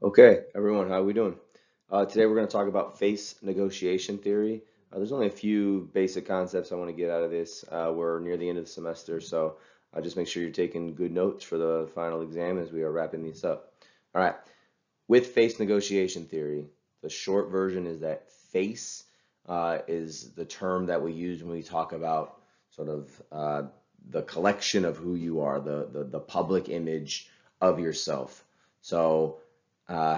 Okay, everyone, how are we doing? Today we're going to talk about face negotiation theory. There's only a few basic concepts I want to get out of this. We're near the end of the semester, so just make sure you're taking good notes for the final exam as we are wrapping these up. All right, with face negotiation theory, the short version is that face is the term that we use when we talk about sort of the collection of who you are, the public image of yourself. So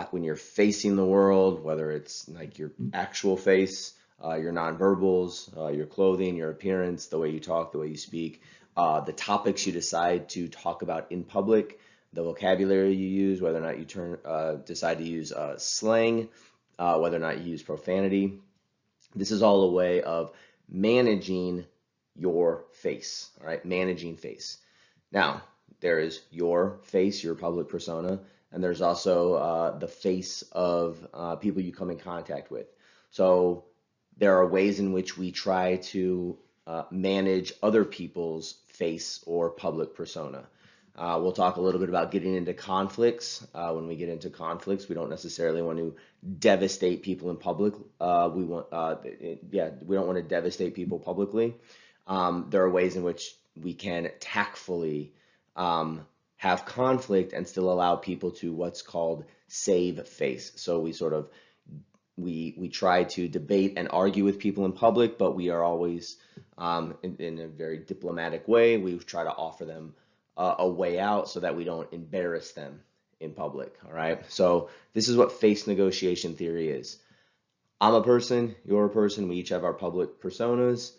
when you're facing the world, whether it's like your actual face, your nonverbals, your clothing, your appearance, the way you talk, the way you speak, the topics you decide to talk about in public, the vocabulary you use, whether or not you decide to use slang, whether or not you use profanity. This is all a way of managing your face, all right? Managing face. Now, there is your face, your public persona, and there's also the face of people you come in contact with. So there are ways in which we try to manage other people's face or public persona. We'll talk a little bit about getting into conflicts. When we get into conflicts, we don't necessarily want to devastate people in public. We don't want to devastate people publicly. There are ways in which we can tactfully have conflict and still allow people to what's called save face. So we try to debate and argue with people in public, but we are always in a very diplomatic way. We try to offer them a way out so that we don't embarrass them in public. All right. So this is what face negotiation theory is. I'm a person, you're a person, we each have our public personas,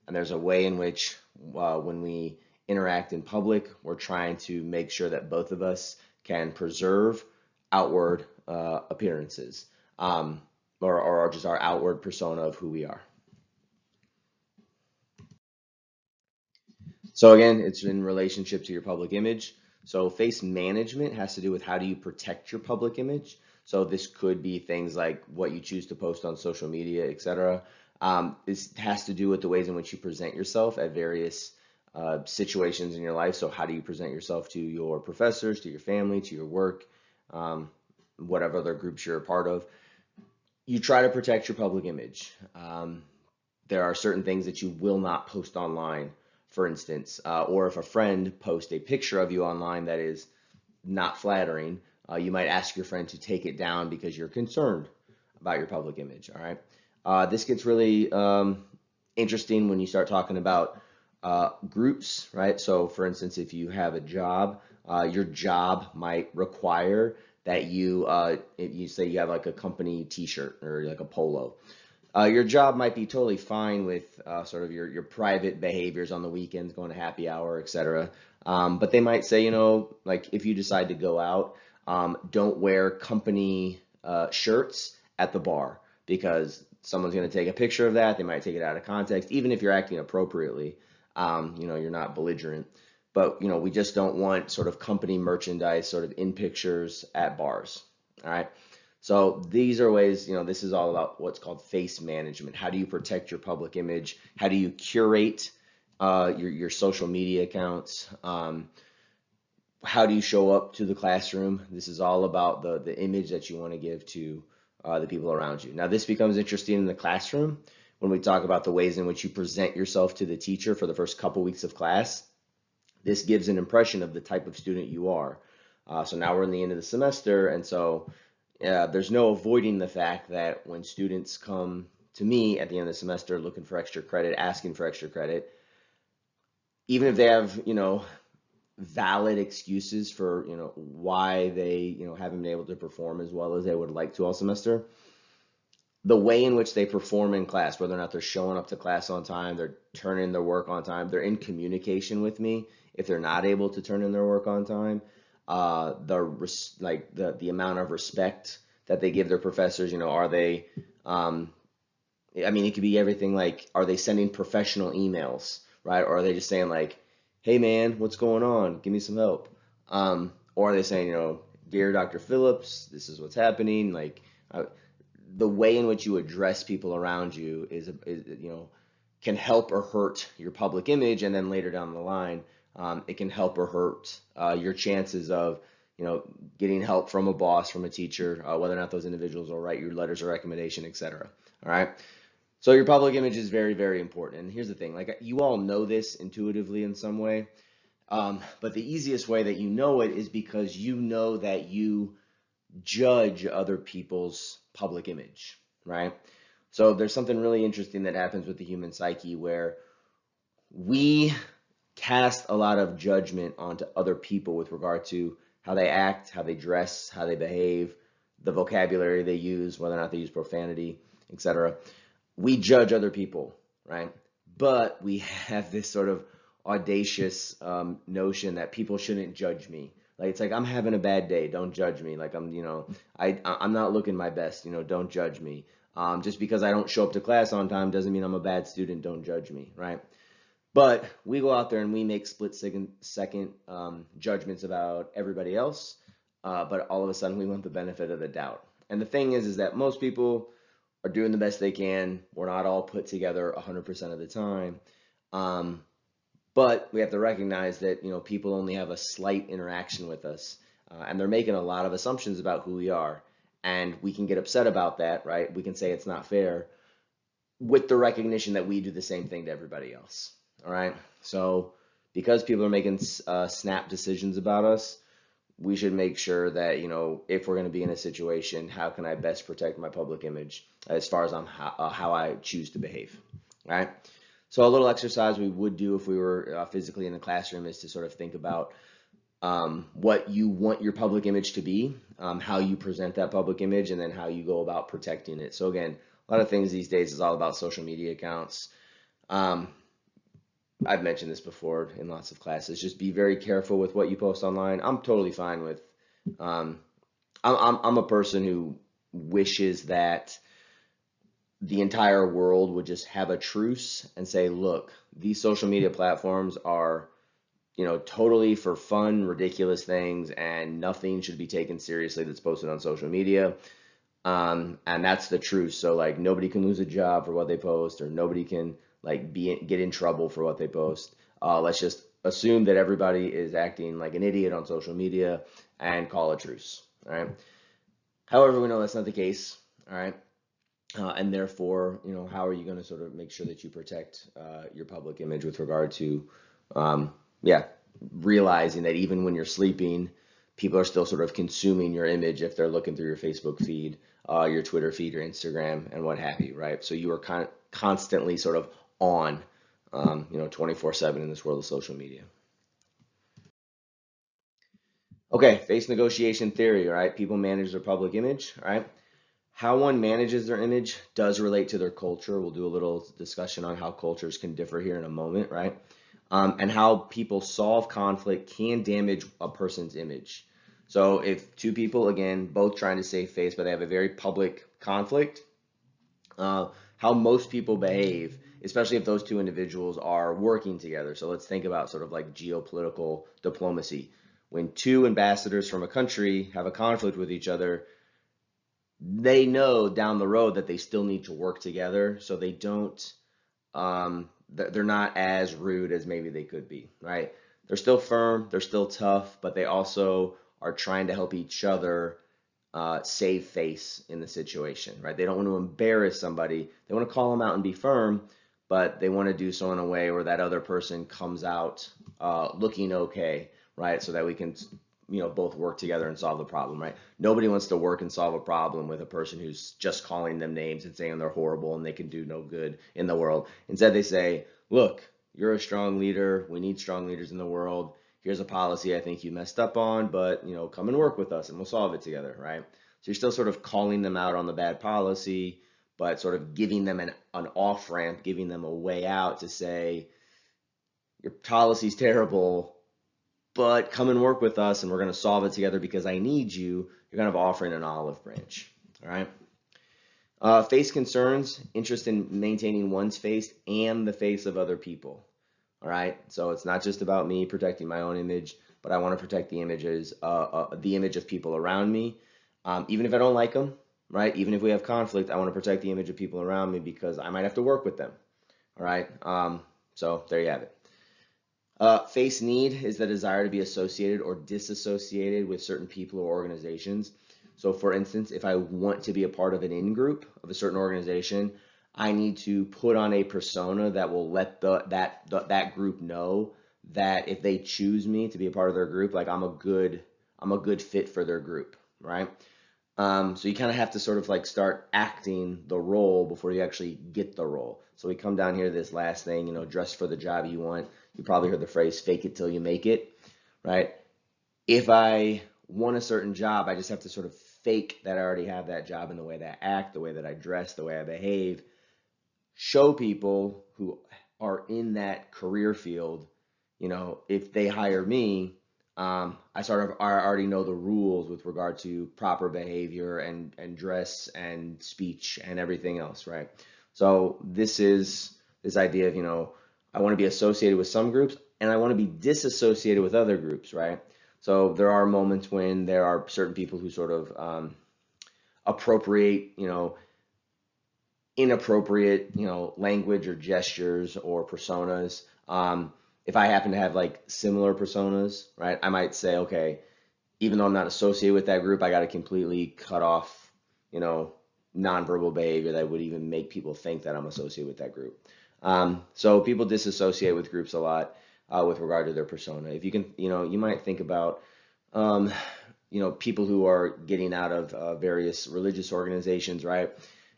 and there's a way in which when we interact in public, we're trying to make sure that both of us can preserve outward appearances, or just our outward persona of who we are. So again, it's in relationship to your public image. So face management has to do with how do you protect your public image. So this could be things like what you choose to post on social media, etc. This has to do with the ways in which you present yourself at various situations in your life. So how do you present yourself to your professors, to your family, to your work, whatever other groups you're a part of. You try to protect your public image. There are certain things that you will not post online, for instance, or if a friend posts a picture of you online that is not flattering, you might ask your friend to take it down because you're concerned about your public image. All right. This gets really interesting when you start talking about groups, right? So, for instance, if you have a job, your job might require that if you say you have like a company T-shirt or like a polo. Your job might be totally fine with sort of your private behaviors on the weekends, going to happy hour, etc. But they might say, like if you decide to go out, don't wear company shirts at the bar because someone's going to take a picture of that. They might take it out of context, even if you're acting appropriately. You're not belligerent. But we just don't want sort of company merchandise sort of in pictures at bars. All right. So these are ways, this is all about what's called face management. How do you protect your public image? How do you curate your social media accounts? How do you show up to the classroom? This is all about the image that you want to give to the people around you. Now, this becomes interesting in the classroom when we talk about the ways in which you present yourself to the teacher for the first couple weeks of class. This gives an impression of the type of student you are. So now we're in the end of the semester, and so there's no avoiding the fact that when students come to me at the end of the semester looking for extra credit, asking for extra credit, even if they have, valid excuses for, why they, haven't been able to perform as well as they would like to all semester, the way in which they perform in class, whether or not they're showing up to class on time, they're turning their work on time, they're in communication with me. If they're not able to turn in their work on time, the amount of respect that they give their professors, are they, it could be everything like, are they sending professional emails, right? Or are they just saying like, hey man, what's going on? Give me some help. Or are they saying, dear Dr. Phillips, this is what's happening. Like, the way in which you address people around you can help or hurt your public image, and then later down the line, it can help or hurt your chances of getting help from a boss, from a teacher, whether or not those individuals will write your letters of recommendation, etc. All right. So your public image is very, very important. And here's the thing, like you all know this intuitively in some way, but the easiest way that you know it is because you know that you judge other people's public image, right? So there's something really interesting that happens with the human psyche where we cast a lot of judgment onto other people with regard to how they act, how they dress, how they behave, the vocabulary they use, whether or not they use profanity, etc. We judge other people, right? But we have this sort of audacious notion that people shouldn't judge me. Like it's like I'm having a bad day, don't judge me. Like I'm not looking my best, don't judge me. Just because I don't show up to class on time doesn't mean I'm a bad student, don't judge me, right? But we go out there and we make split-second judgments about everybody else, but all of a sudden we want the benefit of the doubt. And the thing is that most people are doing the best they can. We're not all put together 100% of the time. But we have to recognize that, people only have a slight interaction with us, and they're making a lot of assumptions about who we are. And we can get upset about that, right? We can say it's not fair with the recognition that we do the same thing to everybody else. All right. So because people are making snap decisions about us, we should make sure that, if we're going to be in a situation, how can I best protect my public image as far as how I choose to behave. All right. So a little exercise we would do if we were physically in the classroom is to sort of think about what you want your public image to be, how you present that public image, and then how you go about protecting it. So again, a lot of things these days is all about social media accounts. I've mentioned this before in lots of classes. Just be very careful with what you post online. I'm totally fine with. I'm a person who wishes that the entire world would just have a truce and say, look, these social media platforms are, totally for fun, ridiculous things, and nothing should be taken seriously that's posted on social media. And that's the truth. So like nobody can lose a job for what they post, or nobody can like get in trouble for what they post. Let's just assume that everybody is acting like an idiot on social media and call a truce. All right. However, we know that's not the case. All right. And therefore, how are you going to sort of make sure that you protect your public image with regard to, realizing that even when you're sleeping, people are still sort of consuming your image if they're looking through your Facebook feed, your Twitter feed, your Instagram, and what have you, right? So you are constantly sort of on, 24/7 in this world of social media. Okay, face negotiation theory, right? People manage their public image, right? How one manages their image does relate to their culture. We'll do a little discussion on how cultures can differ here in a moment, right? And how people solve conflict can damage a person's image. So if two people, again, both trying to save face, but they have a very public conflict, how most people behave, especially if those two individuals are working together. So let's think about sort of like geopolitical diplomacy. When two ambassadors from a country have a conflict with each other, they know down the road that they still need to work together, so they don't, they're not as rude as maybe they could be, right? They're still firm, they're still tough, but they also are trying to help each other save face in the situation, right? They don't want to embarrass somebody. They want to call them out and be firm, but they want to do so in a way where that other person comes out looking okay, right? So that we can both work together and solve the problem, right? Nobody wants to work and solve a problem with a person who's just calling them names and saying they're horrible and they can do no good in the world. Instead, they say, look, you're a strong leader. We need strong leaders in the world. Here's a policy I think you messed up on, but come and work with us and we'll solve it together, right? So you're still sort of calling them out on the bad policy, but sort of giving them an off ramp, giving them a way out to say, your policy's terrible, but come and work with us and we're going to solve it together because I need you. You're kind of offering an olive branch. All right. Face concerns, interest in maintaining one's face and the face of other people. All right. So it's not just about me protecting my own image, but I want to protect the the image of people around me. Even if I don't like them, right? Even if we have conflict, I want to protect the image of people around me because I might have to work with them. All right. So there you have it. Face need is the desire to be associated or disassociated with certain people or organizations. So, for instance, if I want to be a part of an in-group of a certain organization, I need to put on a persona that will let that group know that if they choose me to be a part of their group, like I'm a good fit for their group, right? So you kind of have to sort of like start acting the role before you actually get the role. So we come down here to this last thing, dress for the job you want. You probably heard the phrase fake it till you make it, right? If I want a certain job, I just have to sort of fake that I already have that job in the way that I act, the way that I dress, the way I behave, show people who are in that career field, if they hire me, I already know the rules with regard to proper behavior and dress and speech and everything else, right? So this is this idea of, I want to be associated with some groups and I want to be disassociated with other groups, right? So there are moments when there are certain people who sort of appropriate, inappropriate, language or gestures or personas. If I happen to have like similar personas, right, I might say, okay, even though I'm not associated with that group, I got to completely cut off, nonverbal behavior that would even make people think that I'm associated with that group. So people disassociate with groups a lot with regard to their persona. If you can, you might think about, um, people who are getting out of various religious organizations, right?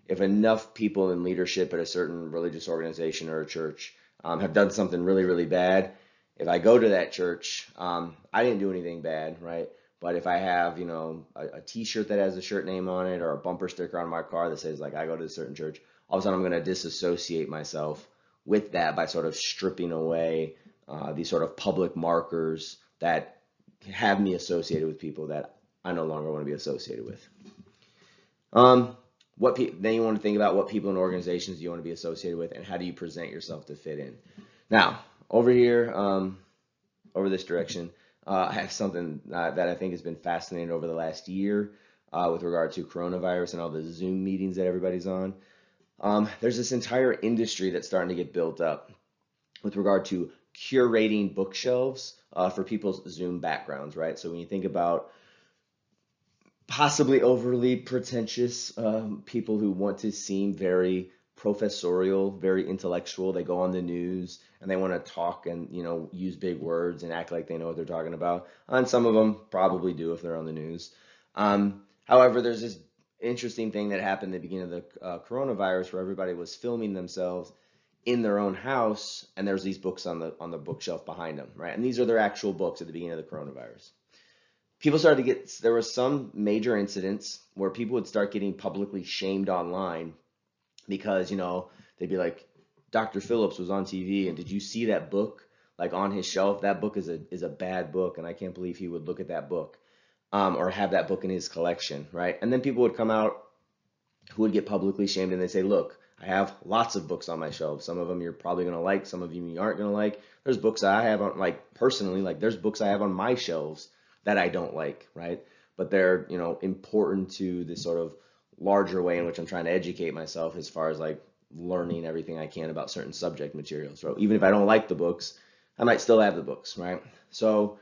If enough people in leadership at a certain religious organization or a church have done something really, really bad, if I go to that church, I didn't do anything bad, right? But if I have, a T-shirt that has a shirt name on it or a bumper sticker on my car that says like I go to a certain church, all of a sudden I'm going to disassociate myself with that by sort of stripping away these sort of public markers that have me associated with people that I no longer want to be associated with. Um, then you want to think about what people and organizations you want to be associated with and how do you present yourself to fit in. Now, over here, over this direction, I have something that I think has been fascinating over the last year with regard to coronavirus and all the Zoom meetings that everybody's on. There's this entire industry that's starting to get built up with regard to curating bookshelves for people's Zoom backgrounds, right? So when you think about possibly overly pretentious people who want to seem very professorial, very intellectual. They go on the news and they want to talk and use big words and act like they know what they're talking about. And some of them probably do if they're on the news. However, there's this interesting thing that happened at the beginning of the coronavirus where everybody was filming themselves in their own house, and there's these books on the bookshelf behind them, right? And these are their actual books at the beginning of the coronavirus. People started to get, there were some major incidents where people would start getting publicly shamed online because, they'd be like, Dr. Phillips was on TV and did you see that book like on his shelf? That book is a bad book and I can't believe he would look at that book or have that book in his collection, right? And then people would come out who would get publicly shamed and they say, look, I have lots of books on my shelf. Some of them you're probably going to like, some of them you aren't going to like. There's books I have on, like personally, like there's books I have on my shelves that I don't like, right? But they're, important to this sort of larger way in which I'm trying to educate myself as far as like learning everything I can about certain subject materials. So even if I don't like the books, I might still have the books, right? So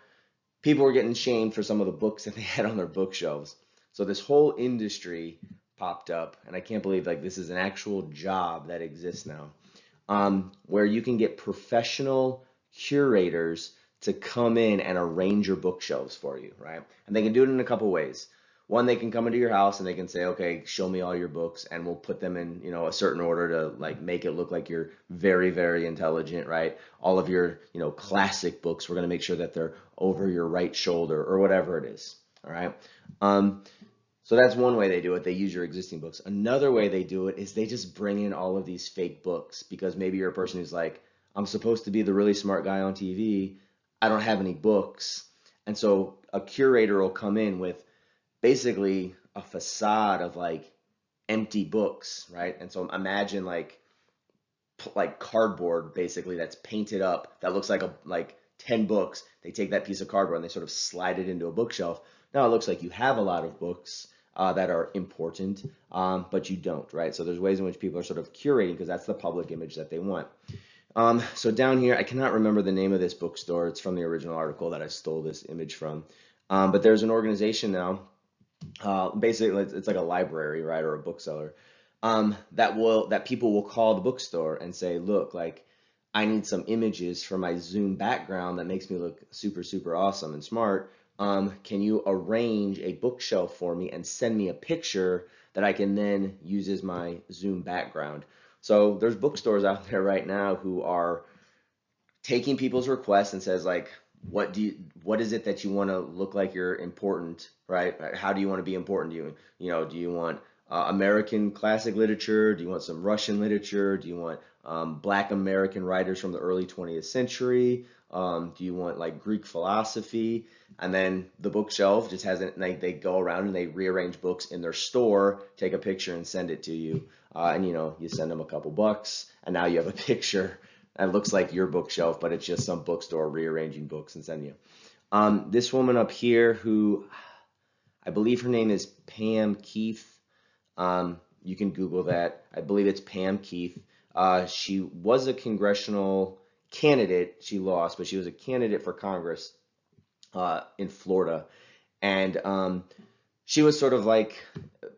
people were getting shamed for some of the books that they had on their bookshelves. So this whole industry popped up, and I can't believe like this is an actual job that exists now, where you can get professional curators to come in and arrange your bookshelves for you, right? And they can do it in a couple ways. One, they can come into your house and they can say, okay, show me all your books, and we'll put them in, a certain order to like make it look like you're very, very intelligent, right? All of your, classic books, we're going to make sure that they're over your right shoulder or whatever it is, all right? So that's one way they do it. They use your existing books. Another way they do it is they just bring in all of these fake books because maybe you're a person who's like, I'm supposed to be the really smart guy on TV. I don't have any books. And so a curator will come in with basically a facade of like empty books, right? And so imagine like cardboard basically that's painted up that looks like 10 books. They take that piece of cardboard and they sort of slide it into a bookshelf. Now it looks like you have a lot of books that are important, but you don't, right? So there's ways in which people are sort of curating because that's the public image that they want. So down here, I cannot remember the name of this bookstore. It's from the original article that I stole this image from. But there's an organization now, basically it's like a library, right, or a bookseller, that people will call the bookstore and say, look, like I need some images for my Zoom background that makes me look super, super awesome and smart. Can you arrange a bookshelf for me and send me a picture that I can then use as my Zoom background? So there's bookstores out there right now who are taking people's requests and says like, what is it that you want to look like you're important, right? How do you want to be important? Do you want American classic literature? Do you want some Russian literature? Do you want Black American writers from the early 20th century? Do you want like Greek philosophy? And then the bookshelf just has it. They go around and they rearrange books in their store, take a picture and send it to you. And you send them a couple bucks, and now you have a picture. It looks like your bookshelf, but it's just some bookstore rearranging books and sending you. This woman up here, who I believe her name is Pam Keith. You can Google that. I believe it's Pam Keith. She was a congressional candidate. She lost, but she was a candidate for Congress in Florida. And she was sort of like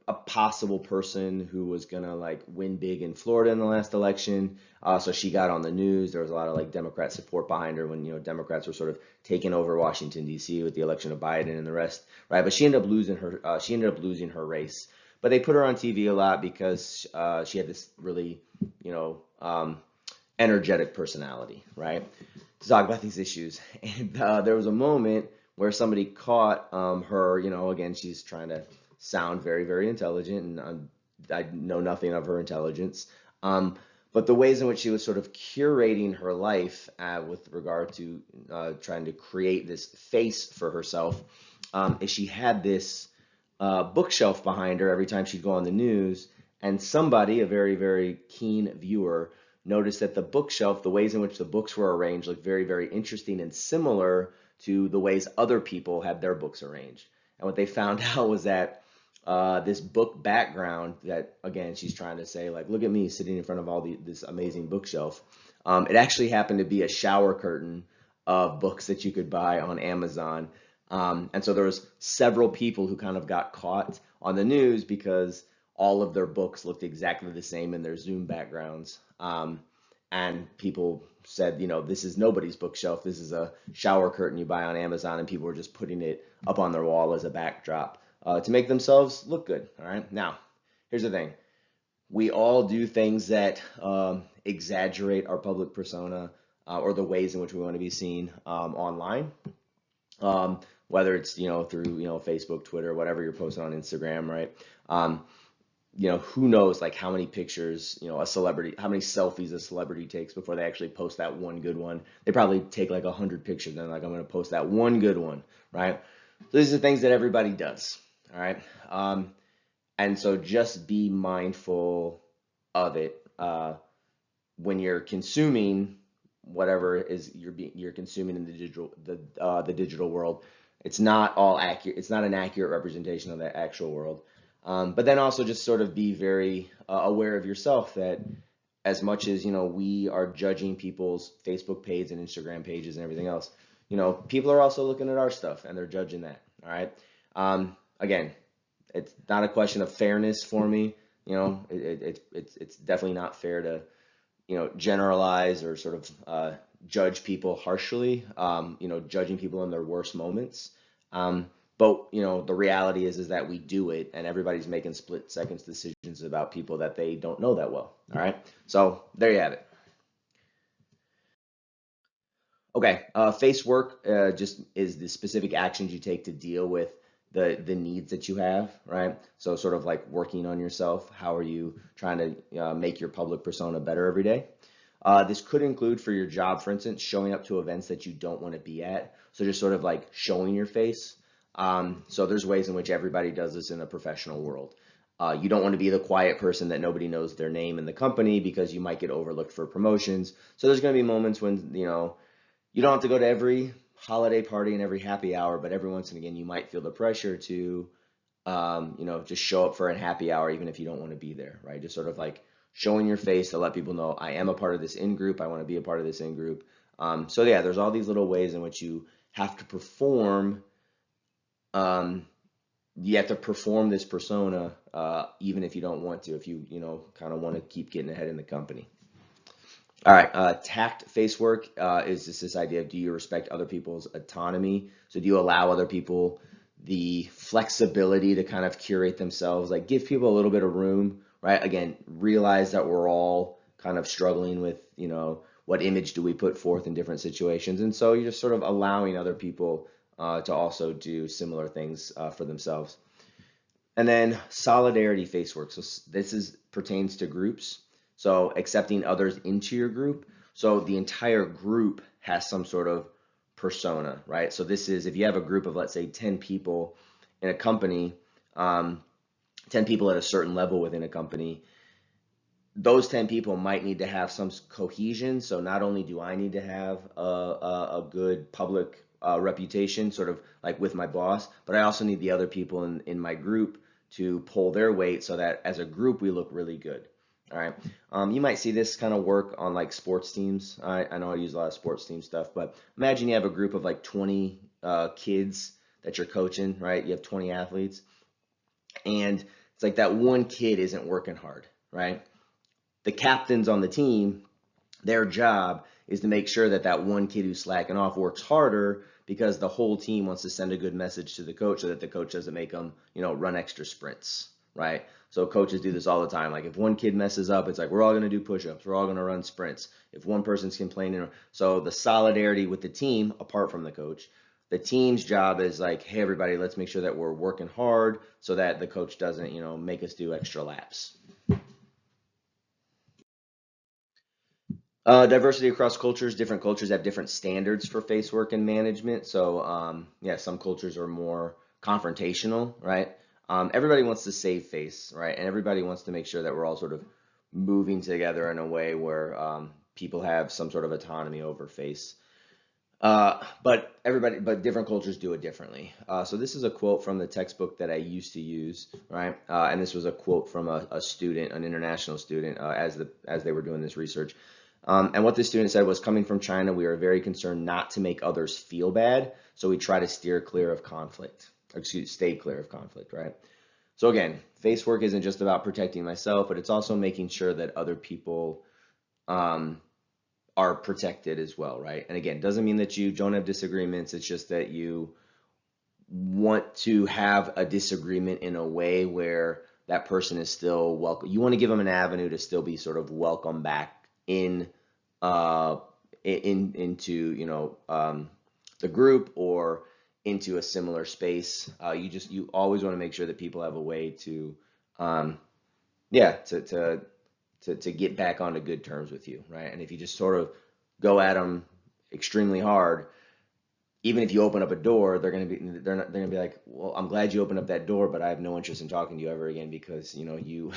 a possible person who was gonna like win big in Florida in the last election. So she got on the news. There was a lot of like Democrat support behind her when Democrats were sort of taking over Washington D.C. with the election of Biden and the rest, right? But she ended up losing her. She ended up losing her race. But they put her on TV a lot because she had this really, energetic personality, right? To talk about these issues. And there was a moment where somebody caught her, again, she's trying to sound very, very intelligent, and I know nothing of her intelligence. But the ways in which she was sort of curating her life with regard to trying to create this face for herself is she had this bookshelf behind her every time she'd go on the news, and somebody, a very, very keen viewer, noticed that the bookshelf, the ways in which the books were arranged, looked very, very interesting and similar to the ways other people had their books arranged. And what they found out was that this book background that, again, she's trying to say, like, look at me sitting in front of this amazing bookshelf. It actually happened to be a shower curtain of books that you could buy on Amazon. And so there was several people who kind of got caught on the news because all of their books looked exactly the same in their Zoom backgrounds. And people said, this is nobody's bookshelf. This is a shower curtain you buy on Amazon, and people were just putting it up on their wall as a backdrop to make themselves look good. All right. Now, here's the thing. We all do things that exaggerate our public persona or the ways in which we want to be seen online. Whether it's, through, Facebook, Twitter, whatever you're posting on Instagram, right? Who knows like how many pictures, a celebrity, how many selfies a celebrity takes before they actually post that one good one. They probably take like 100 pictures and they're like, I'm going to post that one good one, right? So these are things that everybody does, all right? And so just be mindful of it when you're consuming whatever is you're consuming in the digital world. It's not all accurate. It's not an accurate representation of the actual world. But then also just sort of be very aware of yourself that as much as, we are judging people's Facebook page and Instagram pages and everything else, people are also looking at our stuff and they're judging that. All right. Again, it's not a question of fairness for me. It's definitely not fair to, generalize or sort of judge people harshly, judging people in their worst moments. But the reality is that we do it, and everybody's making split seconds decisions about people that they don't know that well. All right, so there you have it. Okay, face work just is the specific actions you take to deal with the needs that you have, right? So sort of like working on yourself. How are you trying to make your public persona better every day? This could include for your job, for instance, showing up to events that you don't want to be at. So just sort of like showing your face. So there's ways in which everybody does this in a professional world. You don't want to be the quiet person that nobody knows their name in the company because you might get overlooked for promotions. So there's going to be moments when, you don't have to go to every holiday party and every happy hour, but every once and again, you might feel the pressure to, just show up for a happy hour, even if you don't want to be there, right? Just sort of like showing your face to let people know I am a part of this in group. I want to be a part of this in group. So yeah, there's all these little ways in which you have to perform. You have to perform this persona, even if you don't want to. If you kind of want to keep getting ahead in the company. All right, tact face work is just this idea of, do you respect other people's autonomy? So do you allow other people the flexibility to kind of curate themselves, like give people a little bit of room, right? Again, realize that we're all kind of struggling with, what image do we put forth in different situations? And so you're just sort of allowing other people to also do similar things for themselves. And then solidarity face work. So this pertains to groups. So accepting others into your group. So the entire group has some sort of persona, right? So this is, if you have a group of, let's say, 10 people in a company, 10 people at a certain level within a company, those 10 people might need to have some cohesion. So not only do I need to have a good public reputation, sort of like with my boss, but I also need the other people in my group to pull their weight so that as a group we look really good. All right. You might see this kind of work on like sports teams. I know I use a lot of sports team stuff, but imagine you have a group of like 20 kids that you're coaching, right? You have 20 athletes, and it's like that one kid isn't working hard, right? The captains on the team, their job is to make sure that that one kid who's slacking off works harder, because the whole team wants to send a good message to the coach so that the coach doesn't make them, run extra sprints, right? So coaches do this all the time. Like if one kid messes up, it's like, we're all going to do push-ups. We're all going to run sprints. If one person's complaining, so the solidarity with the team, apart from the coach, the team's job is like, hey, everybody, let's make sure that we're working hard so that the coach doesn't, make us do extra laps. Diversity across cultures. Different cultures have different standards for face work and management. So, yeah, some cultures are more confrontational, right? Everybody wants to save face, right? And everybody wants to make sure that we're all sort of moving together in a way where people have some sort of autonomy over face. But different cultures do it differently. So this is a quote from the textbook that I used to use, right? And this was a quote from a student, an international student, as they were doing this research. And what this student said was, coming from China, we are very concerned not to make others feel bad, so we try to stay clear of conflict, right? So again, face work isn't just about protecting myself, but it's also making sure that other people are protected as well, right? And again, doesn't mean that you don't have disagreements. It's just that you want to have a disagreement in a way where that person is still welcome. You want to give them an avenue to still be sort of welcome back into the group or into a similar space. You always want to make sure that people have a way to get back onto good terms with you, right? And if you just sort of go at them extremely hard, even if you open up a door, they're gonna be like, well, I'm glad you opened up that door, but I have no interest in talking to you ever again, because you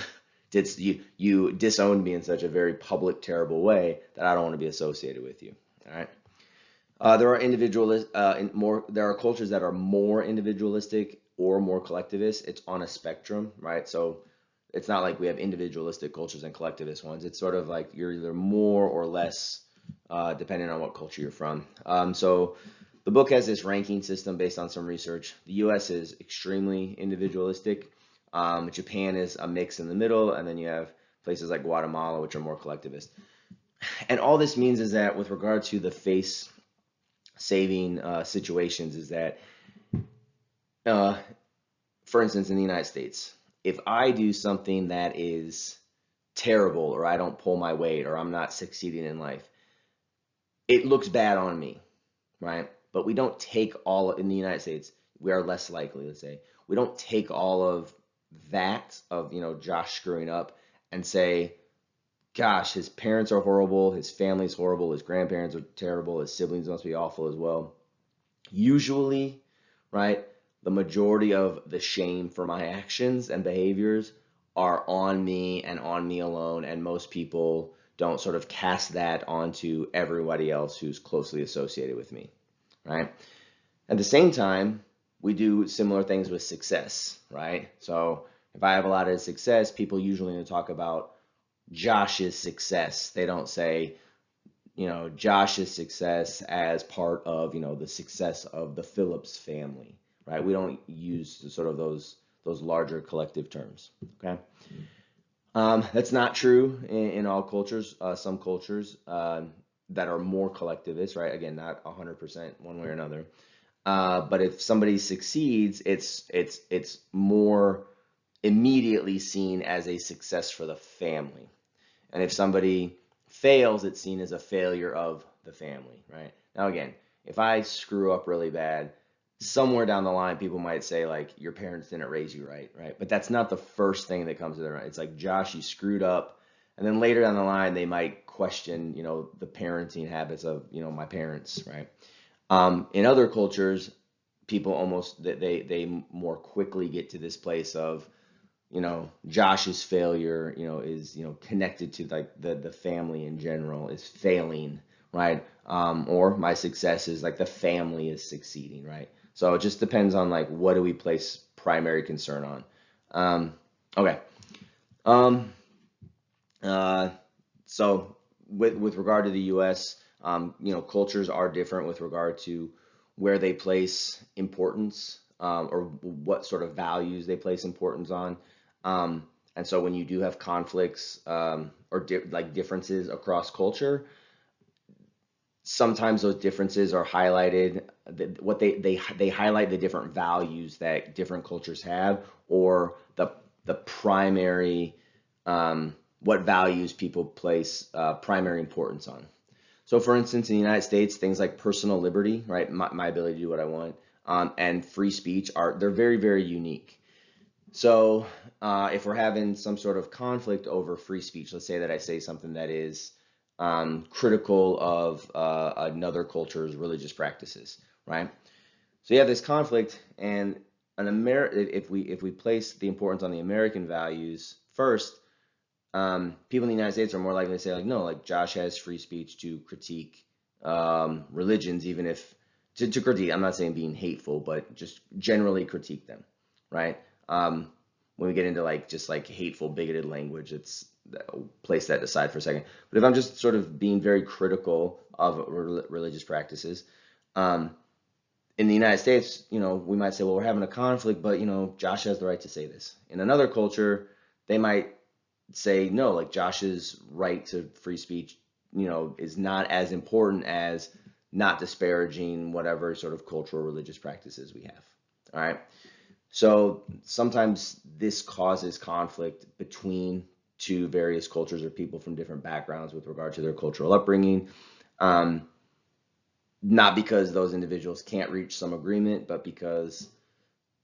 disowned me in such a very public, terrible way that I don't want to be associated with you. All right. There are cultures that are more individualistic or more collectivist. It's on a spectrum, right? So it's not like we have individualistic cultures and collectivist ones. It's sort of like you're either more or less, depending on what culture you're from. So the book has this ranking system based on some research. The U.S. is extremely individualistic. Japan is a mix in the middle, and then you have places like Guatemala, which are more collectivist. And all this means is that with regard to the face saving situations, is that, for instance, in the United States, if I do something that is terrible, or I don't pull my weight, or I'm not succeeding in life, it looks bad on me, right? But we don't take in the United States, we are less likely, let's say, we don't take all of that, of, Josh screwing up, and say, gosh, his parents are horrible, his family's horrible, his grandparents are terrible, his siblings must be awful as well. Usually, right, the majority of the shame for my actions and behaviors are on me and on me alone, and most people don't sort of cast that onto everybody else who's closely associated with me, right? At the same time, we do similar things with success, right? So if I have a lot of success, people usually talk about Josh's success. They don't say, Josh's success as part of, the success of the Phillips family, right? We don't use sort of those larger collective terms, okay? That's not true in all cultures. Some cultures that are more collectivist, right? Again, not 100% one way or another. But if somebody succeeds, it's more immediately seen as a success for the family. And if somebody fails, it's seen as a failure of the family, right? Now, again, if I screw up really bad, somewhere down the line, people might say, like, your parents didn't raise you right, right? But that's not the first thing that comes to their mind. It's like, Josh, you screwed up. And then later down the line, they might question, the parenting habits of, my parents, right? In other cultures, people almost, they more quickly get to this place of, Josh's failure, is, connected to like the family in general is failing, right? Or my success is like the family is succeeding, right? So it just depends on like what do we place primary concern on. Okay. Um, so with regard to the U.S., cultures are different with regard to where they place importance, or what sort of values they place importance on. And so when you do have conflicts, or like differences across culture, sometimes those differences are highlighted. What they highlight the different values that different cultures have, or the primary, what values people place primary importance on. So, for instance, in the United States, things like personal liberty, right, my ability to do what I want, and free speech they're very, very unique. So, if we're having some sort of conflict over free speech, let's say that I say something that is critical of another culture's religious practices, right? So you have this conflict, and if we place the importance on the American values first, people in the United States are more likely to say like, no, like Josh has free speech to critique religions, even if to critique. I'm not saying being hateful, but just generally critique them, right? When we get into like just like hateful, bigoted language, it's place that aside for a second. But if I'm just sort of being very critical of religious practices, in the United States, we might say, well, we're having a conflict, but Josh has the right to say this. In another culture, they might say, no, like Josh's right to free speech, is not as important as not disparaging whatever sort of cultural religious practices we have. All right. So sometimes this causes conflict between two various cultures or people from different backgrounds with regard to their cultural upbringing. Not because those individuals can't reach some agreement, but because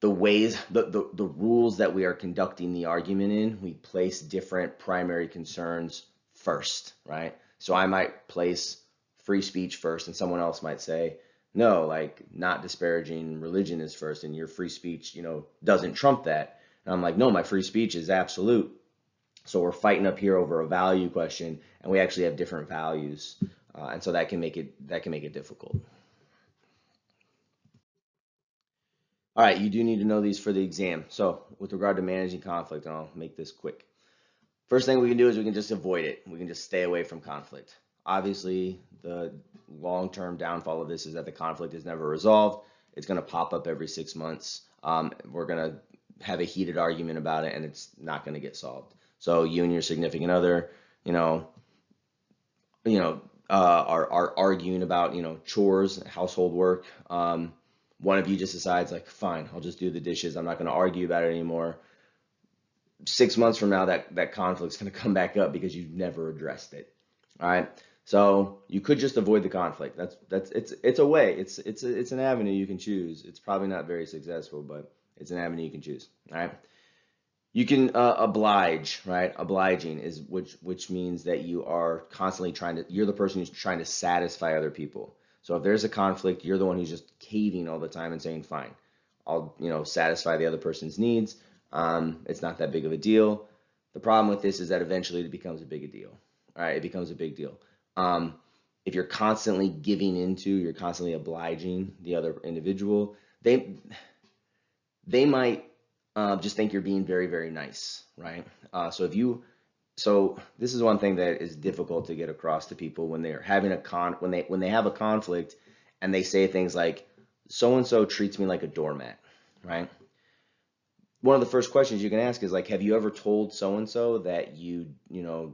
the ways, the rules that we are conducting the argument in, we place different primary concerns first, right? So I might place free speech first, and someone else might say, no, like not disparaging religion is first, and your free speech, doesn't trump that. And I'm like, no, my free speech is absolute. So we're fighting up here over a value question, and we actually have different values, and so that can make it difficult. All right, you do need to know these for the exam. So with regard to managing conflict, and I'll make this quick. First thing we can do is we can just avoid it. We can just stay away from conflict. Obviously, the long-term downfall of this is that the conflict is never resolved. It's going to pop up every 6 months. We're going to have a heated argument about it, and it's not going to get solved. So you and your significant other, are arguing about, chores, household work. One of you just decides like, fine, I'll just do the dishes. I'm not going to argue about it anymore. 6 months from now, that conflict's going to come back up because you've never addressed it. All right. So you could just avoid the conflict. It's a way. It's an avenue you can choose. It's probably not very successful, but it's an avenue you can choose. All right. You can oblige, right? Obliging is which means that you are constantly you're the person who's trying to satisfy other people. So if there's a conflict, you're the one who's just caving all the time and saying, fine, I'll, satisfy the other person's needs. It's not that big of a deal. The problem with this is that eventually it becomes a big deal. All right, it becomes a big deal. If you're constantly you're constantly obliging the other individual, they might just think you're being very, very nice, right? So if you So this is one thing that is difficult to get across to people when they're having a when they have a conflict and they say things like so and so treats me like a doormat, right? One of the first questions you can ask is like, have you ever told so and so that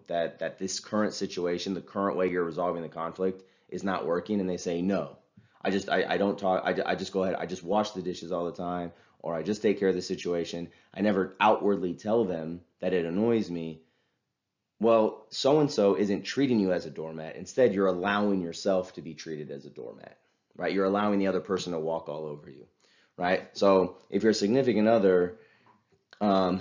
that this current situation, the current way you're resolving the conflict is not working? And they say no. I don't talk. I just go ahead. I just wash the dishes all the time, or I just take care of the situation. I never outwardly tell them that it annoys me. Well, so and so isn't treating you as a doormat. Instead, you're allowing yourself to be treated as a doormat, right? You're allowing the other person to walk all over you, right? So if your significant other, um,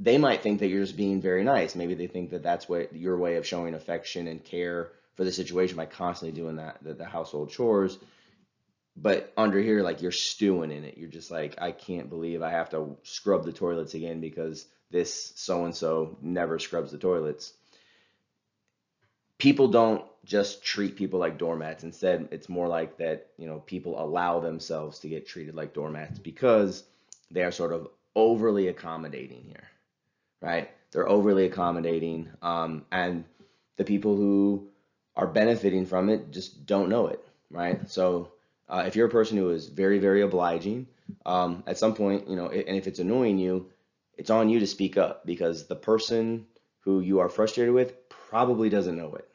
they might think that you're just being very nice. Maybe they think that that's what your way of showing affection and care for the situation by constantly doing the household chores. But under here, like you're stewing in it. You're just like, I can't believe I have to scrub the toilets again because this so and so never scrubs the toilets. People don't just treat people like doormats. Instead, it's more like that, people allow themselves to get treated like doormats because they are sort of overly accommodating here, right? They're overly accommodating, and the people who are benefiting from it just don't know it, right? So if you're a person who is very, very obliging, at some point, and if it's annoying you, it's on you to speak up because the person who you are frustrated with probably doesn't know it.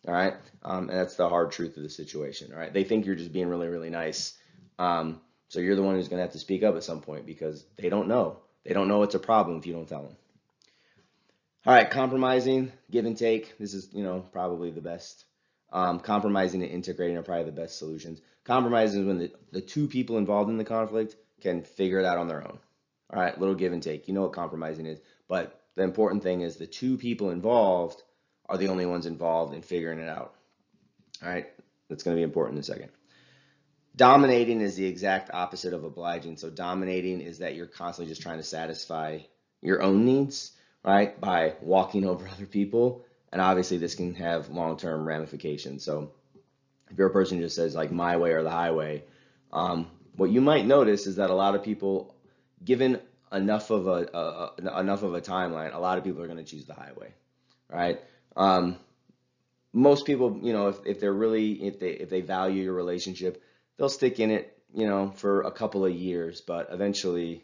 All right. And that's the hard truth of the situation. All right. They think you're just being really, really nice. So you're the one who's going to have to speak up at some point because they don't know. They don't know it's a problem if you don't tell them. All right. Compromising, give and take. This is, probably the best. Compromising and integrating are probably the best solutions. Compromising is when the two people involved in the conflict can figure it out on their own. All right. Little give and take. You know what compromising is. But the important thing is the two people involved are the only ones involved in figuring it out. All right, that's going to be important in a second. Dominating is the exact opposite of obliging. So dominating is that you're constantly just trying to satisfy your own needs, right, by walking over other people. And obviously this can have long-term ramifications. So if you're a person who just says like my way or the highway, what you might notice is that a lot of people, given enough of a timeline, a lot of people are going to choose the highway, right? Most people, if they're really, if they value your relationship, they'll stick in it, for a couple of years, but eventually,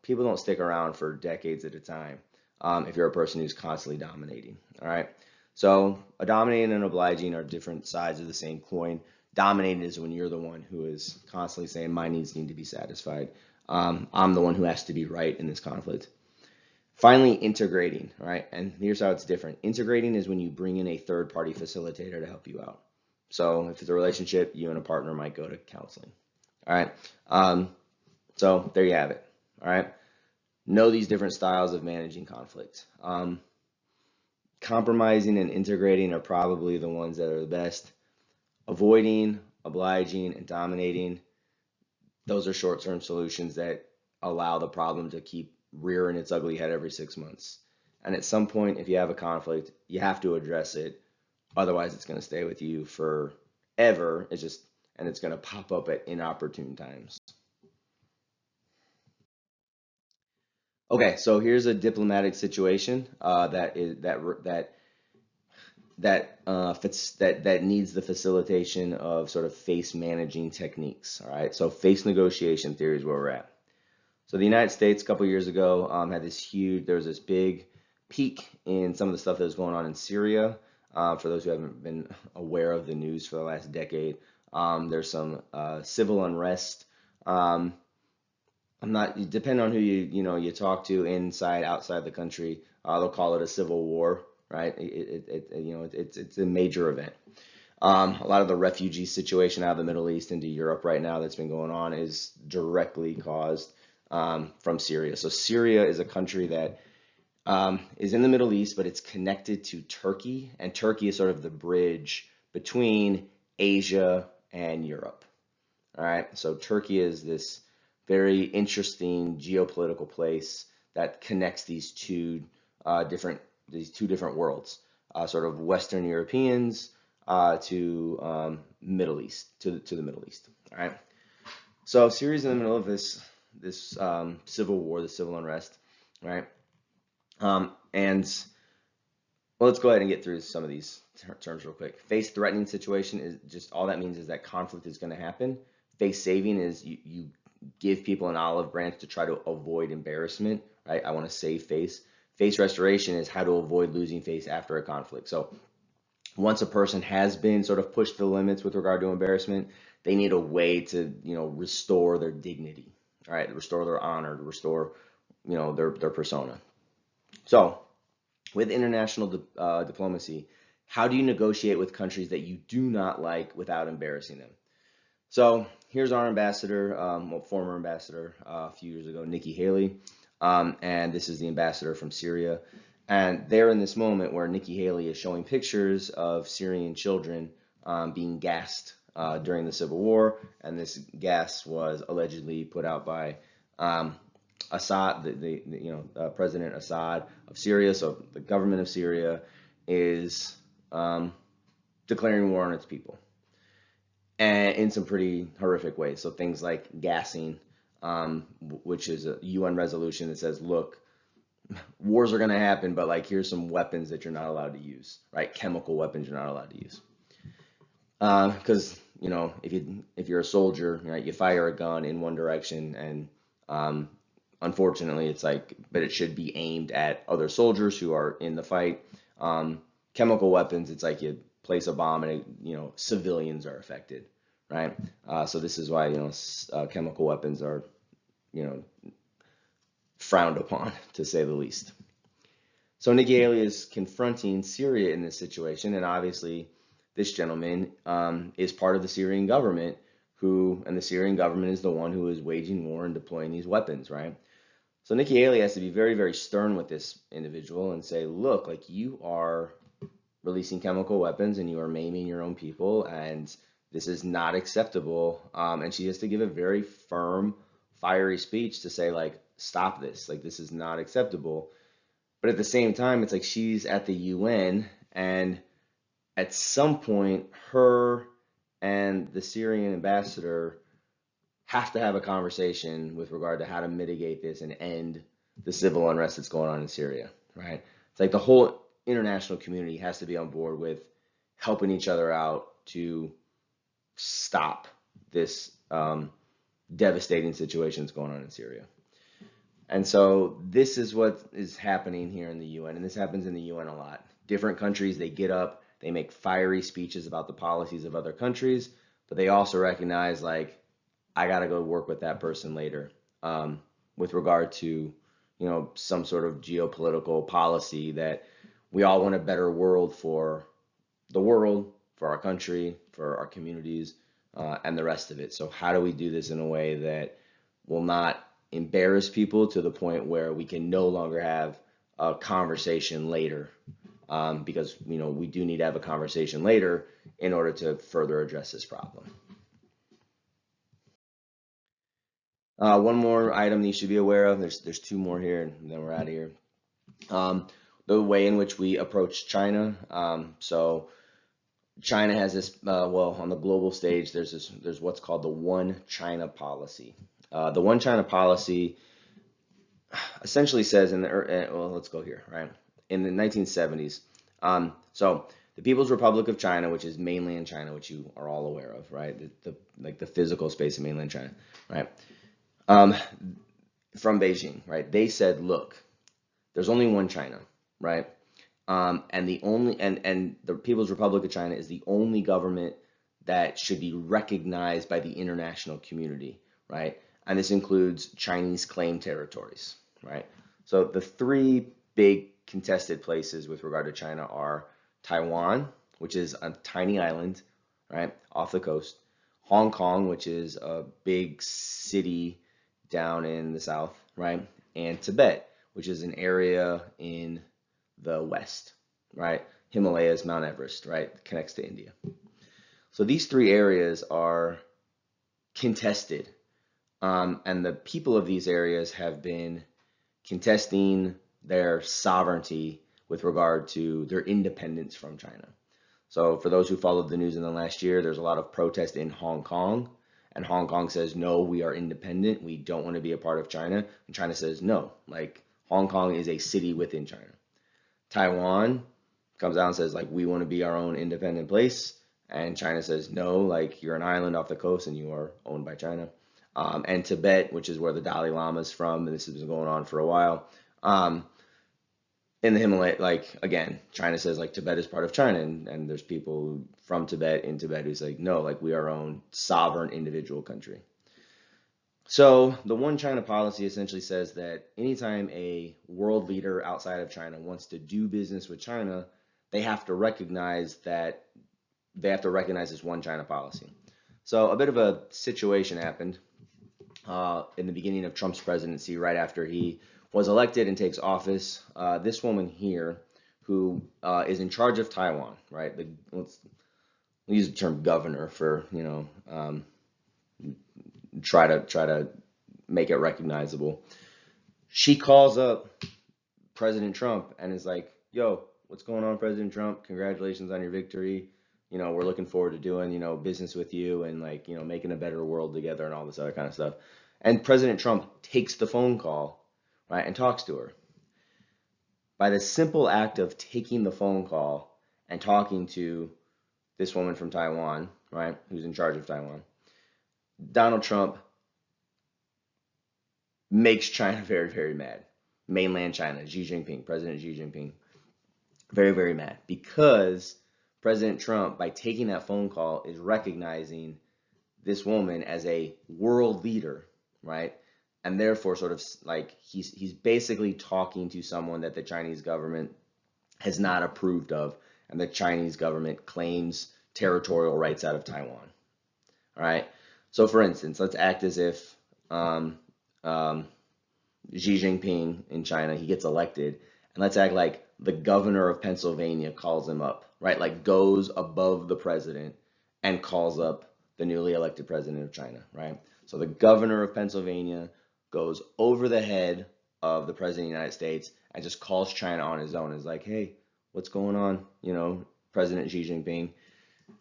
people don't stick around for decades at a time. If you're a person who's constantly dominating, all right? So a dominating and obliging are different sides of the same coin. Dominating is when you're the one who is constantly saying my needs need to be satisfied. I'm the one who has to be right in this conflict. Finally, integrating, right? And here's how it's different. Integrating is when you bring in a third party facilitator to help you out. So if it's a relationship, you and a partner might go to counseling. All right. So there you have it. All right. Know these different styles of managing conflict. Compromising and integrating are probably the ones that are the best. Avoiding, obliging, and dominating, those are short-term solutions that allow the problem to keep rearing its ugly head every 6 months. And at some point, if you have a conflict, you have to address it. Otherwise, it's going to stay with you forever. And it's going to pop up at inopportune times. Okay, so here's a diplomatic situation that needs the facilitation of sort of face managing techniques. All right, so face negotiation theory is where we're at. So the United States a couple years ago there was this big peak in some of the stuff that was going on in Syria. For those who haven't been aware of the news for the last decade, there's some civil unrest. I'm not depending on who you talk to inside outside the country, they'll call it a civil war, right? It's a major event. A lot of the refugee situation out of the Middle East into Europe right now that's been going on is directly caused from Syria. So Syria is a country that is in the Middle East, but it's connected to Turkey, and Turkey is sort of the bridge between Asia and Europe. All right, so Turkey is this very interesting geopolitical place that connects these two different worlds, sort of Western Europeans to Middle East to the Middle East. All right, so Syria's in the middle of this civil war, the civil unrest, right? And well, let's go ahead and get through some of these terms real quick. Face threatening situation is just all that means is that conflict is going to happen. Face saving is you give people an olive branch to try to avoid embarrassment, right? I want to save face. Face restoration is how to avoid losing face after a conflict. So once a person has been sort of pushed to the limits with regard to embarrassment, they need a way to, restore their dignity, all right, restore their honor, to restore, their persona. So with international diplomacy, how do you negotiate with countries that you do not like without embarrassing them? So here's our ambassador, former ambassador a few years ago, Nikki Haley, and this is the ambassador from Syria. And they're in this moment where Nikki Haley is showing pictures of Syrian children being gassed during the civil war, and this gas was allegedly put out by Assad, President Assad of Syria. So the government of Syria is declaring war on its people, and in some pretty horrific ways. So things like gassing, which is a UN resolution that says, look, wars are going to happen, but like here's some weapons that you're not allowed to use, right? Chemical weapons you're not allowed to use. Because if you're a soldier, right, you fire a gun in one direction, and unfortunately, it's like, but it should be aimed at other soldiers who are in the fight. Chemical weapons, it's like you place a bomb and civilians are affected, right? So this is why chemical weapons are frowned upon, to say the least. So Nikki Haley is confronting Syria in this situation, and obviously this gentleman is part of the Syrian government, and the Syrian government is the one who is waging war and deploying these weapons, right? So Nikki Haley has to be very, very stern with this individual and say, look, like you are releasing chemical weapons and you are maiming your own people, and this is not acceptable. And she has to give a very firm, fiery speech to say, like, stop this. Like, this is not acceptable. But at the same time, it's like she's at the UN, and at some point, her and the Syrian ambassador have to have a conversation with regard to how to mitigate this and end the civil unrest that's going on in Syria, right? It's like the whole international community has to be on board with helping each other out to stop this devastating situation that's going on in Syria. And so this is what is happening here in the UN, and this happens in the UN a lot. Different countries, they get up, they make fiery speeches about the policies of other countries, but they also recognize, like, I got to go work with that person later with regard to, some sort of geopolitical policy that we all want a better world for the world, for our country, for our communities, and the rest of it. So how do we do this in a way that will not embarrass people to the point where we can no longer have a conversation later? Because, we do need to have a conversation later in order to further address this problem. One more item you should be aware of. There's two more here, and then we're out of here. The way in which we approach China. So China has this. On the global stage, there's what's called the One China policy. The One China policy essentially says let's go here, right? In the 1970s. So the People's Republic of China, which is mainland China, which you are all aware of, right? The physical space of mainland China, right? From Beijing, right? They said, look, there's only one China, right? And the People's Republic of China is the only government that should be recognized by the international community, right? And this includes Chinese claimed territories, right? So the three big contested places with regard to China are Taiwan, which is a tiny island, right, off the coast, Hong Kong, which is a big city down in the south, right, and Tibet, which is an area in the west, right, Himalayas, Mount Everest, right, connects to India. So these three areas are contested, and the people of these areas have been contesting their sovereignty with regard to their independence from China. So for those who followed the news in the last year, there's a lot of protest in Hong Kong, and Hong Kong says, no, we are independent, we don't want to be a part of China, and China says, no, like, Hong Kong is a city within China. Taiwan comes out and says, like, we want to be our own independent place. And China says, no, like, you're an island off the coast and you are owned by China. And Tibet, which is where the Dalai Lama is from, and this has been going on for a while. In the Himalaya, like, again, China says, like, Tibet is part of China, and there's people from Tibet in Tibet who's like, no, like, we are our own sovereign individual country. So the one China policy essentially says that anytime a world leader outside of China wants to do business with China, they have to recognize this one China policy. So a bit of a situation happened in the beginning of Trump's presidency, right after he was elected and takes office. This woman here, who is in charge of Taiwan, right? Let's use the term governor for, try to make it recognizable. She calls up President Trump and is like, yo, what's going on, President Trump? Congratulations on your victory. We're looking forward to doing, business with you and, like, making a better world together and all this other kind of stuff. And President Trump takes the phone call, right, and talks to her. By the simple act of taking the phone call and talking to this woman from Taiwan, right, who's in charge of Taiwan, Donald Trump makes China very, very mad. Mainland China, President Xi Jinping, very, very mad, because President Trump, by taking that phone call, is recognizing this woman as a world leader, right? And therefore, sort of like, he's basically talking to someone that the Chinese government has not approved of, and the Chinese government claims territorial rights out of Taiwan. All right. So, for instance, let's act as if Xi Jinping in China, he gets elected, and let's act like the governor of Pennsylvania calls him up, right? Like, goes above the president and calls up the newly elected president of China, right? So the governor of Pennsylvania goes over the head of the president of the United States and just calls China on his own. Is like, hey, what's going on? President Xi Jinping.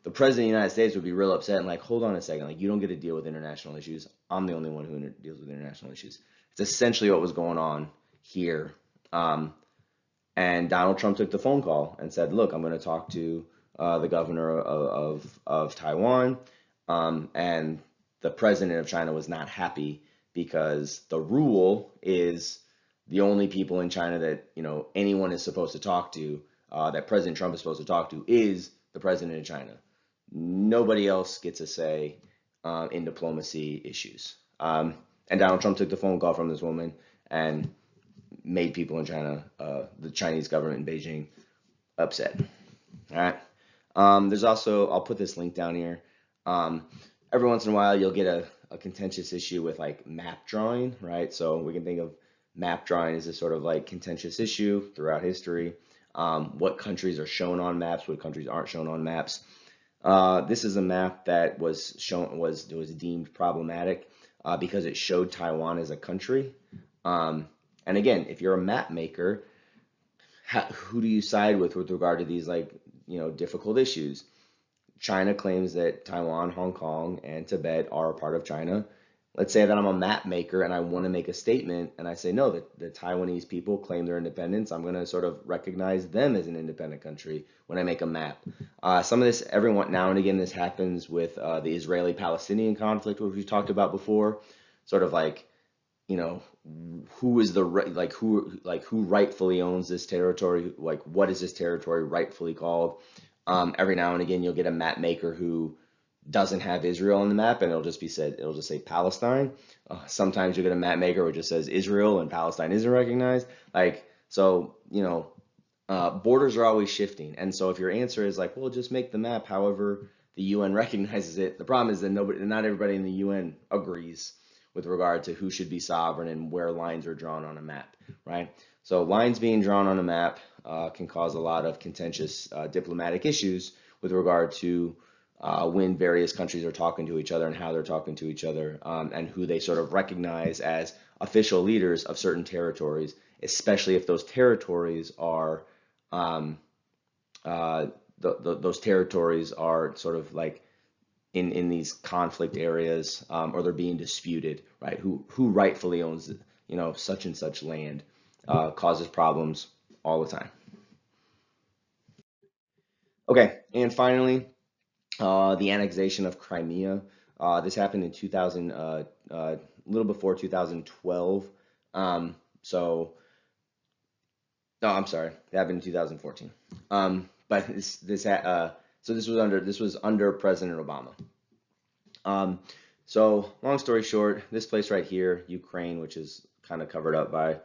The president of the United States would be real upset and like, hold on a second, like, you don't get to deal with international issues. I'm the only one who deals with international issues. It's essentially what was going on here. And Donald Trump took the phone call and said, look, I'm going to talk to the governor of Taiwan. And the president of China was not happy, because the rule is the only people in China that, anyone is supposed to talk to, that President Trump is supposed to talk to, is the president of China. Nobody else gets a say in diplomacy issues. And Donald Trump took the phone call from this woman and made people in China, the Chinese government in Beijing, upset. All right. There's also, I'll put this link down here. Every once in a while, you'll get a contentious issue with, like, map drawing, right? So we can think of map drawing as a sort of like contentious issue throughout history. What countries are shown on maps, what countries aren't shown on maps. This is a map that was deemed problematic because it showed Taiwan as a country. And again, if you're a map maker, who do you side with regard to these, like, difficult issues? China claims that Taiwan, Hong Kong, and Tibet are a part of China. Let's say that I'm a map maker and I want to make a statement, and I say, no, the Taiwanese people claim their independence. I'm going to sort of recognize them as an independent country when I make a map. Some of this, now and again, this happens with the Israeli-Palestinian conflict, which we talked about before. Sort of like, who is who rightfully owns this territory? Like, what is this territory rightfully called? Every now and again, you'll get a map maker who doesn't have Israel on the map, and it'll just say Palestine. Sometimes you get a map maker who just says Israel and Palestine isn't recognized. Borders are always shifting. And so if your answer is like, well, just make the map however the UN recognizes it, the problem is that not everybody in the UN agrees with regard to who should be sovereign and where lines are drawn on a map, right? So lines being drawn on a map can cause a lot of contentious diplomatic issues with regard to when various countries are talking to each other and how they're talking to each other, and who they sort of recognize as official leaders of certain territories, especially if those territories are those territories are sort of like in these conflict areas, or they're being disputed, right? Who rightfully owns such and such land. causes problems all the time. Okay, and finally, the annexation of Crimea. This happened in 2000, a little before 2012. So, no, I'm sorry, it happened in 2014. But this was under President Obama. So long story short, this place right here, Ukraine, which is kind of covered up by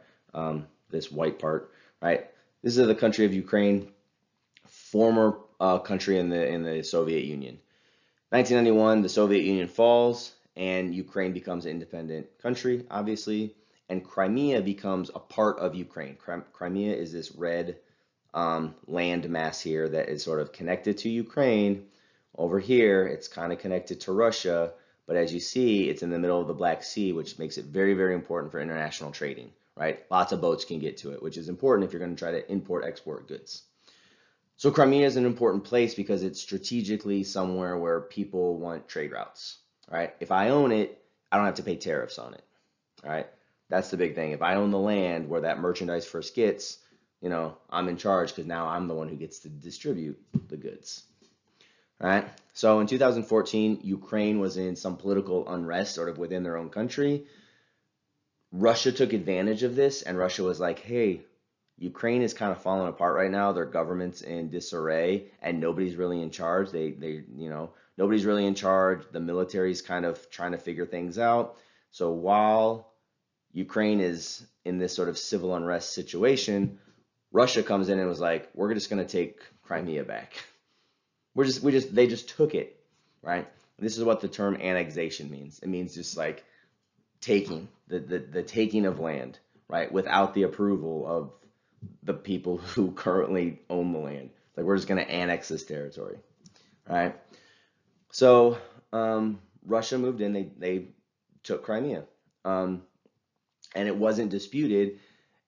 this white part, right? This is the country of Ukraine, former country in the Soviet Union. 1991, the Soviet Union falls, and Ukraine becomes an independent country, obviously, and Crimea becomes a part of Ukraine. Crimea is this red land mass here that is sort of connected to Ukraine. Over here, it's kind of connected to Russia, but as you see, it's in the middle of the Black Sea, which makes it very, very important for international trading, right? Lots of boats can get to it, which is important if you're going to try to import, export goods. So Crimea is an important place because it's strategically somewhere where people want trade routes, right? If I own it, I don't have to pay tariffs on it, right? That's the big thing. If I own the land where that merchandise first gets, I'm in charge because now I'm the one who gets to distribute the goods. All right. So in 2014, Ukraine was in some political unrest sort of within their own country. Russia took advantage of this, and Russia was like, hey, Ukraine is kind of falling apart right now. Their government's in disarray, and nobody's really in charge. Nobody's really in charge. The military's kind of trying to figure things out. So while Ukraine is in this sort of civil unrest situation, Russia comes in and was like, we're just going to take Crimea back. They just took it, right? This is what the term annexation means. It means just like taking, the taking of land, right? Without the approval of the people who currently own the land. Like, we're just going to annex this territory, right? So Russia moved in, they took Crimea. And it wasn't disputed,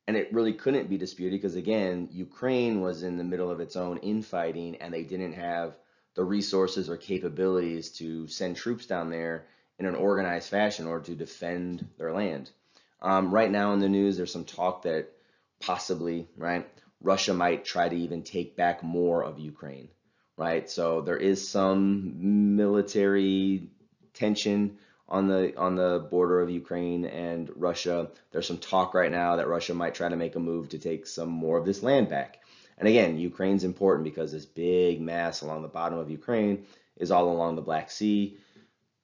and it really couldn't be disputed because, again, Ukraine was in the middle of its own infighting, and they didn't have the resources or capabilities to send troops down there in an organized fashion or to defend their land. Right now in the news, there's some talk that possibly, right, Russia might try to even take back more of Ukraine, right? So there is some military tension on the border of Ukraine and Russia. There's some talk right now that Russia might try to make a move to take some more of this land back. And again, Ukraine's important because this big mass along the bottom of Ukraine is all along the Black Sea.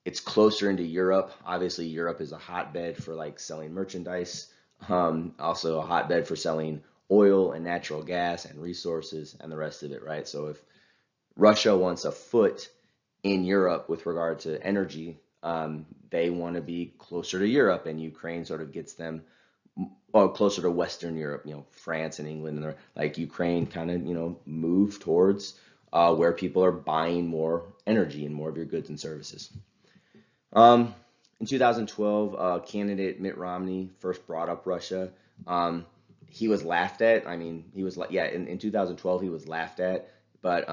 It's closer into Europe. Obviously, Europe is a hotbed for like selling merchandise, also a hotbed for selling oil and natural gas and resources and the rest of it, right? So if Russia wants a foot in Europe with regard to energy, they want to be closer to Europe, and Ukraine sort of gets them closer to Western Europe, France and England, and like Ukraine kind of, move towards where people are buying more energy and more of your goods and services. In 2012, candidate Mitt Romney first brought up Russia. He was laughed at. I mean, in 2012 he was laughed at, but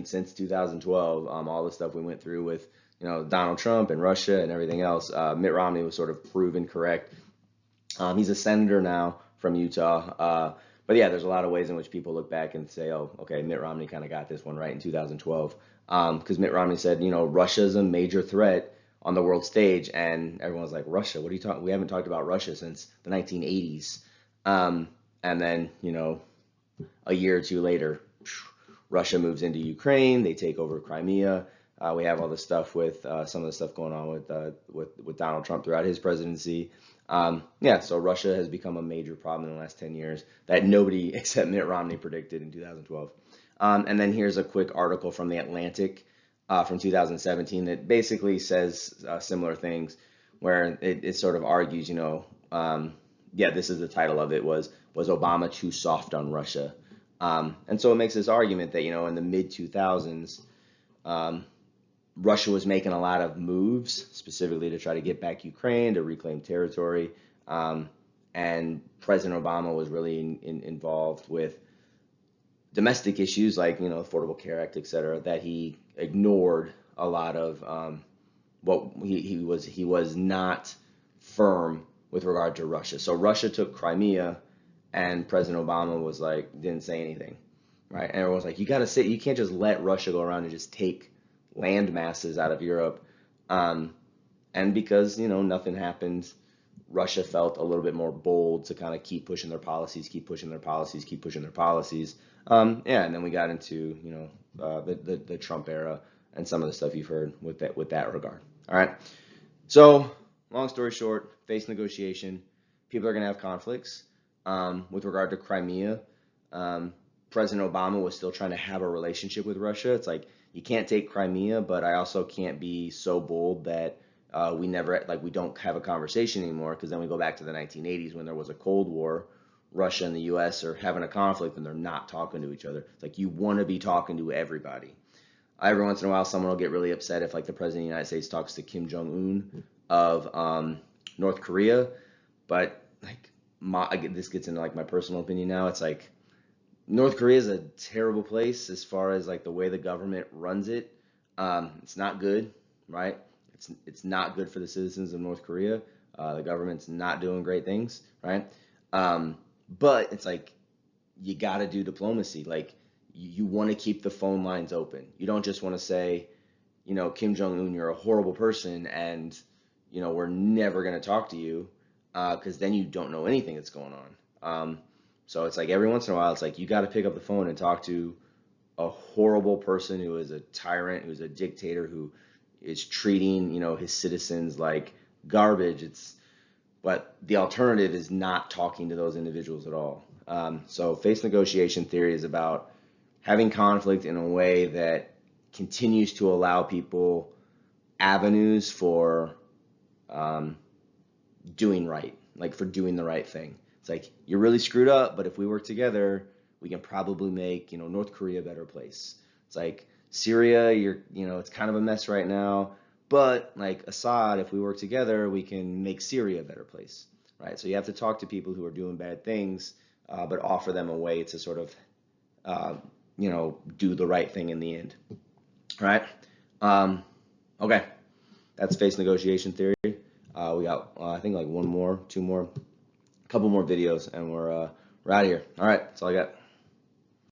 since 2012, all the stuff we went through with Donald Trump and Russia and everything else, Mitt Romney was sort of proven correct. He's a senator now from Utah. But yeah, there's a lot of ways in which people look back and say, oh, okay, Mitt Romney kind of got this one right in 2012. Because Mitt Romney said, Russia's a major threat on the world stage. And everyone's like, Russia? What are you talking? We haven't talked about Russia since the 1980s. And then, a year or two later, Russia moves into Ukraine. They take over Crimea. We have all the stuff with some of the stuff going on with Donald Trump throughout his presidency. So Russia has become a major problem in the last 10 years that nobody except Mitt Romney predicted in 2012. And then here's a quick article from The Atlantic from 2017 that basically says similar things, where it sort of argues, this is the title of it, was Obama too soft on Russia? And so it makes this argument that, in the mid 2000s, Russia was making a lot of moves specifically to try to get back Ukraine, to reclaim territory. And President Obama was really involved with domestic issues like, Affordable Care Act, et cetera, that he ignored a lot of what he was not firm with regard to Russia. So Russia took Crimea and President Obama was like, didn't say anything, right? And everyone's like, you can't just let Russia go around and just take land masses out of Europe. And because, nothing happened, Russia felt a little bit more bold to kind of keep pushing their policies, keep pushing their policies, keep pushing their policies. Yeah, and then we got into, the Trump era and some of the stuff you've heard with that regard. All right. So, long story short, face negotiation. People are going to have conflicts. With regard to Crimea, President Obama was still trying to have a relationship with Russia. It's like, you can't take Crimea, but I also can't be so bold that we don't have a conversation anymore, because then we go back to the 1980s when there was a Cold War. Russia and the U.S. are having a conflict and they're not talking to each other. It's like, you want to be talking to everybody. Every once in a while, someone will get really upset if, like, the President of the United States talks to Kim Jong-un of North Korea. But, like, this gets into, like, my personal opinion now. It's like, North Korea is a terrible place as far as, like, the way the government runs it. It's not good, right? It's not good for the citizens of North Korea. The government's not doing great things, right? But it's like, you got to do diplomacy. Like, you want to keep the phone lines open. You don't just want to say, Kim Jong-un, you're a horrible person, and, we're never going to talk to you, because then you don't know anything that's going on. So it's like, every once in a while, it's like, you got to pick up the phone and talk to a horrible person who is a tyrant, who's a dictator, who is treating, his citizens like garbage. But the alternative is not talking to those individuals at all. So face negotiation theory is about having conflict in a way that continues to allow people avenues for doing right, like for doing the right thing. It's like, you're really screwed up, but if we work together, we can probably make, North Korea a better place. It's like, Syria, it's kind of a mess right now, but like Assad, if we work together, we can make Syria a better place, right? So you have to talk to people who are doing bad things, but offer them a way to sort of, do the right thing in the end, right? Okay, that's face negotiation theory. We got, I think, like two more, a couple more videos, and we're out of here. All right, that's all I got.